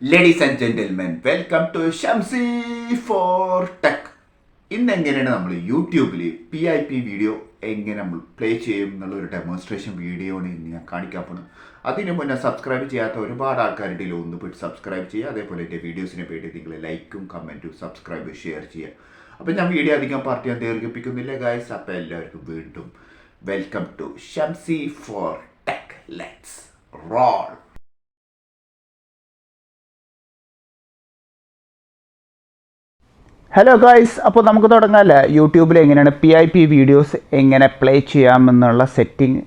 Ladies and gentlemen, welcome to Shamsi for Tech. ഇന്ന് എങ്ങനെയാണ് നമ്മൾ യൂട്യൂബിൽ PIP വീഡിയോ എങ്ങനെ നമ്മൾ പ്ലേ ചെയ്യും എന്നുള്ളൊരു ഡെമോൺസ്ട്രേഷൻ വീഡിയോ ആണ് ഇന്ന് ഞാൻ കാണിക്കാൻ പോകുന്നത്. അതിന് മുന്നേ സബ്സ്ക്രൈബ് ചെയ്യാത്ത ഒരുപാട് ആൾക്കാരുടെ ഒന്ന് പോയിട്ട് സബ്സ്ക്രൈബ് ചെയ്യുക. അതേപോലെ എൻ്റെ വീഡിയോസിനെ വേണ്ടി നിങ്ങൾ ലൈക്കും കമൻറ്റും സബ്സ്ക്രൈബ് ഷെയർ ചെയ്യുക. അപ്പോൾ ഞാൻ വീഡിയോ അധികം പാർട്ടി ഞാൻ ദീർഘിപ്പിക്കുന്നില്ല ഗൈസ്. അപ്പോൾ എല്ലാവർക്കും വീണ്ടും welcome to Shamsi for tech. Let's roll. Hello guys, അപ്പോൾ നമുക്ക് തുടങ്ങാമല്ലേ. യൂട്യൂബിൽ എങ്ങനെയാണ് PIP വീഡിയോസ് എങ്ങനെ പ്ലേ ചെയ്യാമെന്നുള്ള സെറ്റിംഗ്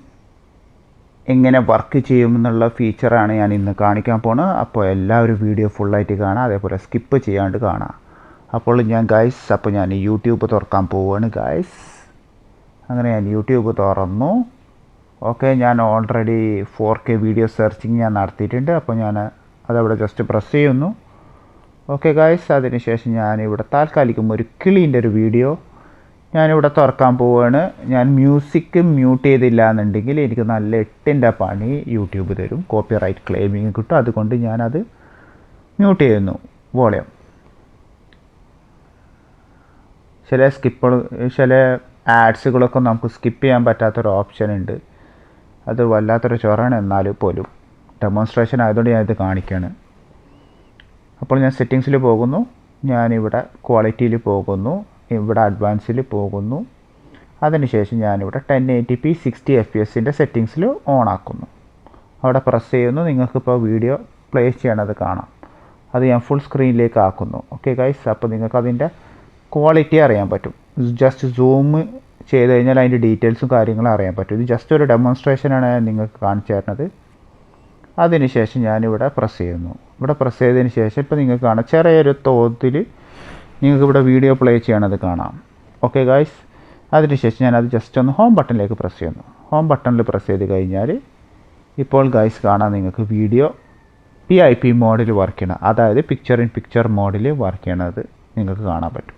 എങ്ങനെ വർക്ക് ചെയ്യുമെന്നുള്ള ഫീച്ചറാണ് ഞാൻ ഇന്ന് കാണിക്കാൻ പോകുന്നത്. അപ്പോൾ എല്ലാവരും വീഡിയോ ഫുള്ളായിട്ട് കാണാം, അതേപോലെ സ്കിപ്പ് ചെയ്യാണ്ട് കാണാം. അപ്പോൾ ഞാൻ യൂട്യൂബ് തുറക്കാൻ പോവുകയാണ് ഗൈസ്. അങ്ങനെ ഞാൻ യൂട്യൂബ് തുറന്നു. ഓക്കെ, ഞാൻ ഓൾറെഡി 4K വീഡിയോ സെർച്ചിങ് ഞാൻ നടത്തിയിട്ടുണ്ട്. അപ്പോൾ ഞാൻ അതവിടെ ജസ്റ്റ് പ്രസ് ചെയ്യുന്നു. ഓക്കെ ഗൈസ്, അതിനുശേഷം ഞാനിവിടെ താൽക്കാലികം ഒരു കിളീൻ്റെ ഒരു വീഡിയോ ഞാനിവിടെ തുറക്കാൻ പോവുകയാണ്. ഞാൻ മ്യൂസിക് മ്യൂട്ട് ചെയ്തില്ല എന്നുണ്ടെങ്കിൽ എനിക്ക് നല്ല 8ൻ്റെ പണി യൂട്യൂബ് തരും, കോപ്പിറൈറ്റ് ക്ലെയിമിങ് കിട്ടും. അതുകൊണ്ട് ഞാനത് മ്യൂട്ട് ചെയ്യുന്നു വോളിയം. ചില ആഡ്സുകളൊക്കെ നമുക്ക് സ്കിപ്പ് ചെയ്യാൻ പറ്റാത്തൊരു ഓപ്ഷൻ ഉണ്ട്. അത് വല്ലാത്തൊരു ചൊറാണ്, എന്നാലും പോലും ഡെമോൺസ്ട്രേഷൻ ആയതുകൊണ്ട് ഞാനിത് കാണിക്കുകയാണ്. അപ്പോൾ ഞാൻ സെറ്റിങ്സിൽ പോകുന്നു, ഞാനിവിടെ ക്വാളിറ്റിയിൽ പോകുന്നു, ഇവിടെ അഡ്വാൻസിൽ പോകുന്നു. അതിനുശേഷം ഞാനിവിടെ 1080p 60 FPS സെറ്റിങ്സിൽ ഓണാക്കുന്നു. അവിടെ പ്രസ് ചെയ്യുന്നു. നിങ്ങൾക്കിപ്പോൾ വീഡിയോ പ്ലേ ചെയ്യണത് കാണാം. അത് ഞാൻ ഫുൾ സ്ക്രീനിലേക്ക് ആക്കുന്നു. ഓക്കെ ഗൈസ്, അപ്പോൾ നിങ്ങൾക്ക് അതിൻ്റെ ക്വാളിറ്റി അറിയാൻ പറ്റും. ജസ്റ്റ് സൂം ചെയ്ത് കഴിഞ്ഞാൽ അതിൻ്റെ ഡീറ്റെയിൽസും കാര്യങ്ങളും അറിയാൻ പറ്റും. ഇത് ജസ്റ്റ് ഒരു ഡെമോൺസ്ട്രേഷനാണ് ഞാൻ നിങ്ങൾക്ക് കാണിച്ചു തരുന്നത്. അതിനുശേഷം ഞാനിവിടെ പ്രസ് ചെയ്യുന്നു. ഇവിടെ പ്രസ് ചെയ്തതിന് ശേഷം ഇപ്പോൾ നിങ്ങൾക്ക് കാണാം, ചെറിയൊരു തോതിൽ നിങ്ങൾക്ക് ഇവിടെ വീഡിയോ പ്ലേ ചെയ്യണത് കാണാം. ഓക്കെ ഗായ്സ്, അതിനുശേഷം ഞാനത് ജസ്റ്റ് ഒന്ന് ഹോം ബട്ടണിലേക്ക് പ്രസ് ചെയ്യുന്നു. ഹോം ബട്ടണിൽ പ്രസ് ചെയ്ത് കഴിഞ്ഞാൽ ഇപ്പോൾ ഗായ്സ് കാണാം, നിങ്ങൾക്ക് വീഡിയോ PIP മോഡിൽ വർക്ക് ചെയ്യണം, അതായത് പിക്ചർ ഇൻ പിക്ചർ മോഡിൽ വർക്ക് ചെയ്യണത് നിങ്ങൾക്ക് കാണാൻ പറ്റും.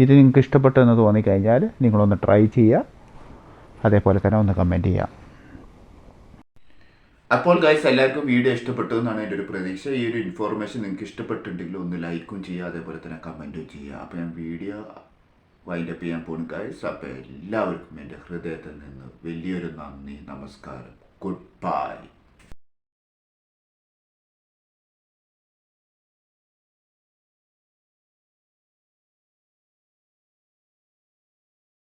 ഇത് നിങ്ങൾക്ക് ഇഷ്ടപ്പെട്ടു എന്ന് തോന്നിക്കഴിഞ്ഞാൽ നിങ്ങളൊന്ന് ട്രൈ ചെയ്യുക, അതേപോലെ തന്നെ ഒന്ന് കമൻറ്റ് ചെയ്യുക. അപ്പോൾ ഗൈസ്, എല്ലാവർക്കും വീഡിയോ ഇഷ്ടപ്പെട്ടു എന്നാണ് എൻ്റെ ഒരു പ്രതീക്ഷ. ഈ ഒരു ഇൻഫോർമേഷൻ നിങ്ങൾക്ക് ഇഷ്ടപ്പെട്ടിട്ടുണ്ടെങ്കിൽ ഒന്ന് ലൈക്കും ചെയ്യുക, അതേപോലെ തന്നെ കമൻറ്റും ചെയ്യുക. അപ്പോൾ ഞാൻ വീഡിയോ വൈൻഡപ്പ് ചെയ്യാൻ പോകുന്നു ഗൈസ്. അപ്പോൾ എല്ലാവർക്കും എൻ്റെ ഹൃദയത്തിൽ നിന്ന് വലിയൊരു നന്ദി, നമസ്കാരം, ഗുഡ് ബൈ.